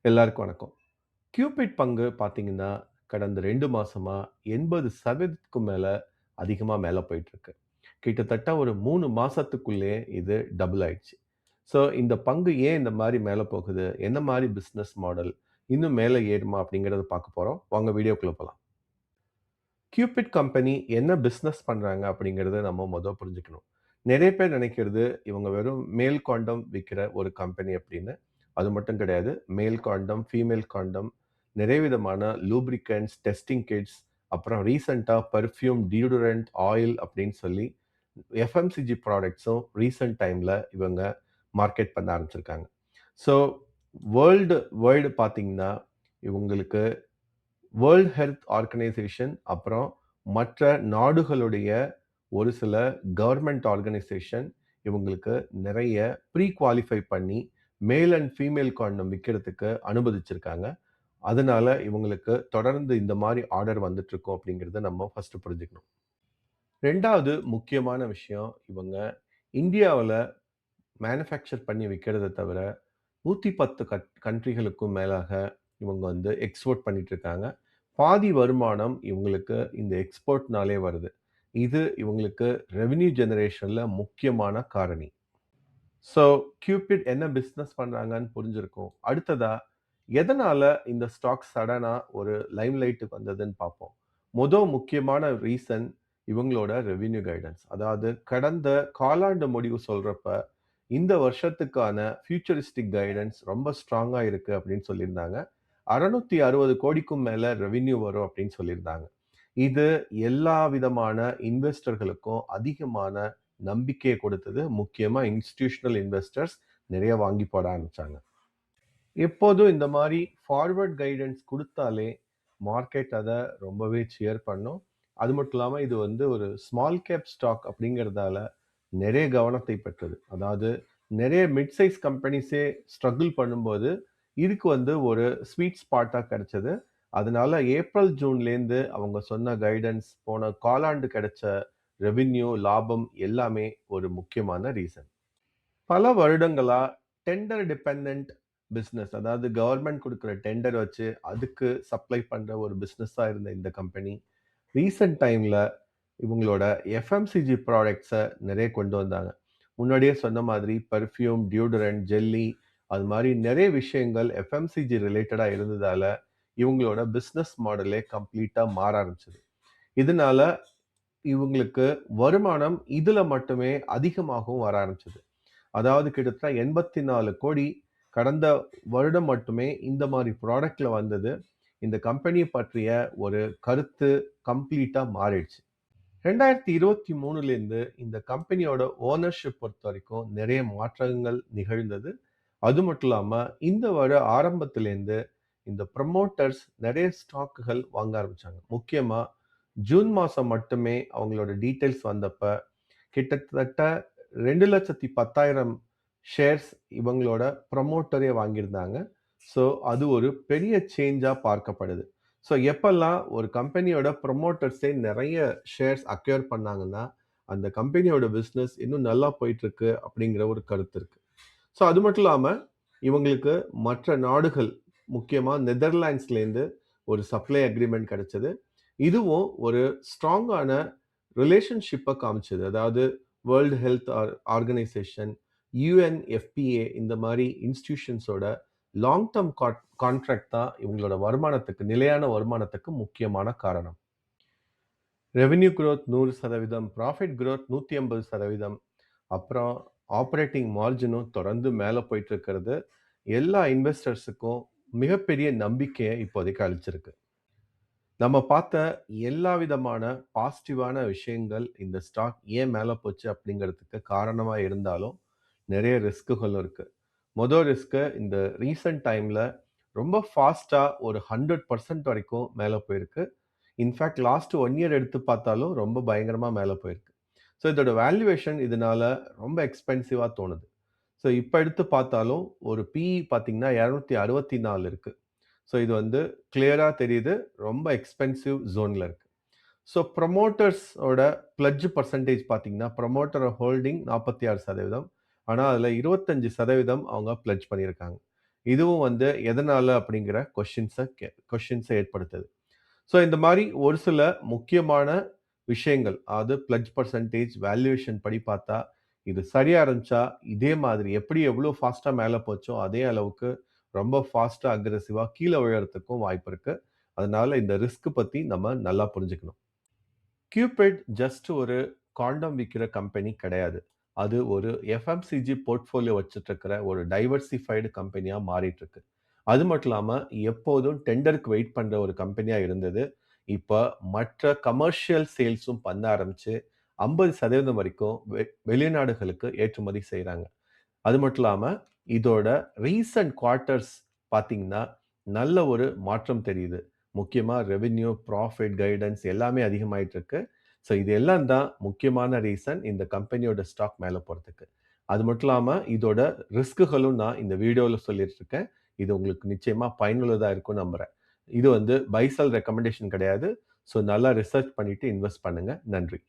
எல்லாருக்கும் வணக்கம். கியூபிட் பங்கு பார்த்தீங்கன்னா, கடந்த 2 மாசமா 80% மேல மேல போயிட்டுருக்கு. கிட்டத்தட்ட ஒரு 3 மாசத்துக்குள்ளயே இது டபுள் ஆயிடுச்சு. ஸோ இந்த பங்கு ஏன் இந்த மாரி மேல போகுது? என்ன மாரி பிசினஸ் மாடல்? இன்னும் மேல ஏறுமா? அப்படிங்கிறத பார்க்க போறோம். வாங்க வீடியோக்குள்ள போலாம். கியூபிட் கம்பெனி என்ன பிசினஸ் பண்றாங்க அப்படிங்கிறத நம்ம புரிஞ்சுக்கணும். நெறைய பேர் நினைக்கிறது, இவங்க வெறும் மேல் காண்டம் விக்கிற ஒரு கம்பெனி அப்படின்னு. அது மட்டும் கிடையாது. மேல் காண்டம், ஃபீமேல் காண்டம், நிறைய விதமான லூப்ரிகன்ட்ஸ், டெஸ்டிங் கிட்ஸ், அப்புறம் ரீசென்ட்டா பெர்ஃப்யூம், டியோடரண்ட், ஆயில் அப்படின்னு சொல்லி எஃப்எம்சிஜி ப்ராடக்ட்ஸும் ரீசென்ட் டைம்ல இவங்க மார்க்கெட் பண்ண ஆரம்பிச்சிருக்காங்க. ஸோ வேர்ல்டு வைடு பார்த்தீங்கன்னா, இவங்களுக்கு வேர்ல்ட் ஹெல்த் ஆர்கனைசேஷன் அப்புறம் மற்ற நாடுகளுடைய ஒரு சில கவர்மெண்ட் ஆர்கனைசேஷன் இவங்களுக்கு நிறைய ப்ரீ குவாலிஃபை பண்ணி மேல் அண்ட் ஃபீமேல் காண்டம் விற்கிறதுக்கு அனுமதிச்சிருக்காங்க. அதனால இவங்களுக்கு தொடர்ந்து இந்த மாதிரி ஆர்டர் வந்துட்டு இருக்கும் அப்படிங்கிறத நம்ம ஃபர்ஸ்ட் புரிஞ்சுக்கணும். ரெண்டாவது முக்கியமான விஷயம், இவங்க இந்தியாவில் மேனுஃபேக்சர் பண்ணி விற்கிறத தவிர 110 கண்ட்ரிகளுக்கும் மேலாக இவங்க எக்ஸ்போர்ட் பண்ணிட்டு இருக்காங்க. பாதி வருமானம் இவங்களுக்கு இந்த எக்ஸ்போர்ட்னாலே வருது. இது இவங்களுக்கு ரெவென்யூ ஜெனரேஷன்ல முக்கியமான காரணி. ஸோ கியூபிட் என்ன பிசினஸ் பண்றாங்கன்னு புரிஞ்சிருக்கும். அடுத்ததா எதனால இந்த ஸ்டாக் சடனா ஒரு லைம்லைட்டுக்கு வந்ததுன்னு பார்ப்போம். முக்கியமான ரீசன் இவங்களோட ரெவென்யூ கைடன்ஸ். அதாவது கடந்த காலாண்டு முடிவு சொல்றப்ப, இந்த வருஷத்துக்கான ஃபியூச்சரிஸ்டிக் கைடன்ஸ் ரொம்ப ஸ்ட்ராங்கா இருக்கு அப்படின்னு சொல்லியிருந்தாங்க. 660 கோடிக்கும் மேல ரெவென்யூ வரும் அப்படின்னு சொல்லியிருந்தாங்க. இது எல்லா விதமான இன்வெஸ்டர்களுக்கும் அதிகமான நம்பிக்கையை கொடுத்தது. முக்கியமா இன்ஸ்டிடியூஷனல் இன்வெஸ்டர்ஸ் நிறைய வாங்கி போட ஆரம்பிச்சாங்க. எப்போதும் இந்த மாரி ஃபார்வர்ட் கைடன்ஸ் குடுத்தாலே, மார்க்கெட் அத ரொம்பவே சியர் பண்ணும். அது மட்டும் இல்லாம இது ஒரு ஸ்மால் கேப் ஸ்டாக் அப்படிங்கிறதால நெறைய கவனத்தை பெற்றது. அதாவது நெறைய மிட் சைஸ் கம்பெனிஸே ஸ்ட்ரகிள் பண்ணும்போது, இதுக்கு ஒரு ஸ்வீட் ஸ்பாட்டா கிடைச்சது. அதனால ஏப்ரல், ஜூன்லேருந்து அவங்க சொன்ன கைடன்ஸ், போன காலாண்டு கிடைச்ச ரெவென்யூ, லாபம் எல்லாமே ஒரு முக்கியமான ரீசன். பல வருடங்களா டெண்டர் டிபெண்டன்ட் பிசினஸ், அதாவது கவர்மெண்ட் கொடுக்குற டெண்டர் வச்சு அதுக்கு சப்ளை பண்ற ஒரு பிசினஸா இருந்த இந்த கம்பெனி ரீசெண்ட் டைம்ல இவங்களோட எஃப்எம்சிஜி ப்ராடக்ட்ஸை நிறைய கொண்டு வந்தாங்க. முன்னாடியே சொன்ன மாதிரி பர்ஃப்யூம், டியோடரண்ட், ஜெல்லி, அது மாதிரி நிறைய விஷயங்கள் எஃப்எம்சிஜி ரிலேட்டடா இருந்ததால இவங்களோட பிசினஸ் மாடலே கம்ப்ளீட்டா மாற ஆரம்பிச்சது. இதனால இவங்களுக்கு வருமானம் இதுல மட்டுமே அதிகமாகவும் வர ஆரம்பிச்சது. அதாவது கிட்டத்தட்ட 84 கோடி கடந்த வருடம் மட்டுமே இந்த மாதிரி ப்ராடக்ட்ல வந்தது. இந்த கம்பெனி பற்றிய ஒரு கருத்து கம்ப்ளீட்டா மாறிடுச்சு. 2023லேருந்து இந்த கம்பெனியோட ஓனர்ஷிப் பொறுத்த வரைக்கும் நிறைய மாற்றங்கள் நிகழ்ந்தது. அது மட்டும் இல்லாம இந்த வருட ஆரம்பத்திலேருந்து இந்த ப்ரமோட்டர்ஸ் நிறைய ஸ்டாக்குகள் வாங்க ஆரம்பிச்சாங்க. முக்கியமா ஜூன் மாசம் மட்டுமே அவங்களோட டீட்டெயில்ஸ் வந்தப்ப கிட்டத்தட்ட 2,10,000 ஷேர்ஸ் இவங்களோட ப்ரமோட்டரே வாங்கியிருந்தாங்க. ஸோ அது ஒரு பெரிய சேஞ்சா பார்க்கப்படுது. ஸோ எப்பல்லாம் ஒரு கம்பெனியோட ப்ரமோட்டர்ஸே நிறைய ஷேர்ஸ் அக்வயர் பண்ணாங்கன்னா, அந்த கம்பெனியோட பிசினஸ் இன்னும் நல்லா போயிட்டு இருக்கு அப்படிங்கிற ஒரு கருத்து இருக்கு. ஸோ அது மட்டும் இல்லாம இவங்களுக்கு மற்ற நாடுகள், முக்கியமா நெதர்லாண்ட்ஸ்லேருந்து ஒரு சப்ளை அக்ரீமெண்ட் கிடைச்சது. இதுவும் ஒரு ஸ்ட்ராங்கான ரிலேஷன்ஷிப்பை காமிச்சது. அதாவது வேர்ல்டு ஹெல்த் ஆர்கனைசேஷன், யுஎன்எஃபிஏ இந்த மாதிரி இன்ஸ்டிடியூஷன்ஸோட லாங் டேர்ம் கான்ட்ராக்ட் தான் இவங்களோட வருமானத்துக்கு, நிலையான வருமானத்துக்கு முக்கியமான காரணம். ரெவென்யூ growth 100%, ப்ராஃபிட் growth 150%, அப்புறம் ஆப்பரேட்டிங் மார்ஜினும் தொடர்ந்து மேலே போயிட்டு இருக்கிறது எல்லா இன்வெஸ்டர்ஸுக்கும் மிகப்பெரிய நம்பிக்கையை இப்போதைக்கு அளிச்சிருக்கு. நம்ம பார்த்த எல்லா விதமான பாசிட்டிவான விஷயங்கள் இந்த ஸ்டாக் ஏன் மேலே போச்சு அப்படிங்கிறதுக்கு காரணமா இருந்தாலும் நிறைய ரிஸ்க்குகளும் இருக்கு. ரிஸ்க்கு இந்த ரீசன்ட் டைம்ல ரொம்ப ஃபாஸ்டா ஒரு 100% வரைக்கும் மேலே போயிருக்கு. இன்ஃபேக்ட் லாஸ்ட் 1 இயர் எடுத்து பார்த்தாலும் ரொம்ப பயங்கரமா மேலே போயிருக்கு. ஸோ இதோட வேல்யூவேஷன் இதனால ரொம்ப எக்ஸ்பென்சிவா தோணுது. ஸோ இப்போ எடுத்து பார்த்தாலும் ஒரு பிஇ பார்த்தீங்கன்னா 264 இருக்கு. ஸோ இது கிளியரா தெரியுது, ரொம்ப எக்ஸ்பென்சிவ் ஜோன்ல இருக்கு. ஸோ ப்ரொமோட்டர்ஸோட பிளட்ஜ் பர்சன்டேஜ் பார்த்தீங்கன்னா, ப்ரொமோட்டர் ஹோல்டிங் 46%. ஆனால் அதில் 25% அவங்க பிளட்ஜ் பண்ணியிருக்காங்க. இதுவும் வந்து எதனால அப்படிங்கிற கொஸ்டின்ஸ ஏற்படுத்துது. ஸோ இந்த மாரி ஒரு சில முக்கியமான விஷயங்கள், அதாவது பிளட்ஜ் பெர்சன்டேஜ், வேல்யூவேஷன் படி பார்த்தா, இது சரியா இருந்துச்சா, இதே மாதிரி எப்படி எவ்வளோ ஃபாஸ்ட்டா மேல போச்சோ, அதே அளவுக்கு ரொம்ப ஃபாஸ்ட்டா, அக்ரெசிவா கீழ விழறதுக்கும் வாய்ப்பு இருக்கு. அதனால இந்த ரிஸ்க் பத்தி நம்ம நல்லா புரிஞ்சுக்கணும். கியூபிட் ஜஸ்ட் ஒரு காண்டம் விக்கிற கம்பெனி கிடையாது. அது ஒரு எஃப்எம்சிஜி போர்ட்ஃபோலியோ வச்சுட்டு இருக்கிற ஒரு டைவர்சிஃபைடு கம்பெனியா மாறிட்டு இருக்கு. அது மட்டும் இல்லாம எப்போதும் டெண்டருக்கு வெயிட் பண்ற ஒரு கம்பெனியா இருந்தது. இப்ப மற்ற கமர்ஷியல் சேல்ஸும் பண்ண ஆரம்பிச்சு 50% வரைக்கும் வெளிநாடுகளுக்கு ஏற்றுமதி செய்றாங்க. அது மட்டும் இல்லாம, இதோட ரீசென்ட் குவார்ட்டர்ஸ் பார்த்தீங்கன்னா, நல்ல ஒரு மாற்றம் தெரியுது. முக்கியமா ரெவென்யூ, புராஃபிட், கைடன்ஸ் எல்லாமே அதிகமாயிட்டு இருக்கு. ஸோ இது எல்லாம் தான் முக்கியமான ரீசன் இந்த கம்பெனியோட ஸ்டாக் மேல போறதுக்கு. அது மட்டும் இல்லாம, இதோட ரிஸ்க்குகளும் நான் இந்த வீடியோல சொல்லிட்டு இருக்கேன். இது உங்களுக்கு நிச்சயமா பயனுள்ளதா இருக்கும்னு நம்புறேன். இது வந்து பை, செல் ரெக்கமெண்டேஷன் கிடையாது. ஸோ நல்லா ரிசர்ச் பண்ணிட்டு இன்வெஸ்ட் பண்ணுங்க. நன்றி.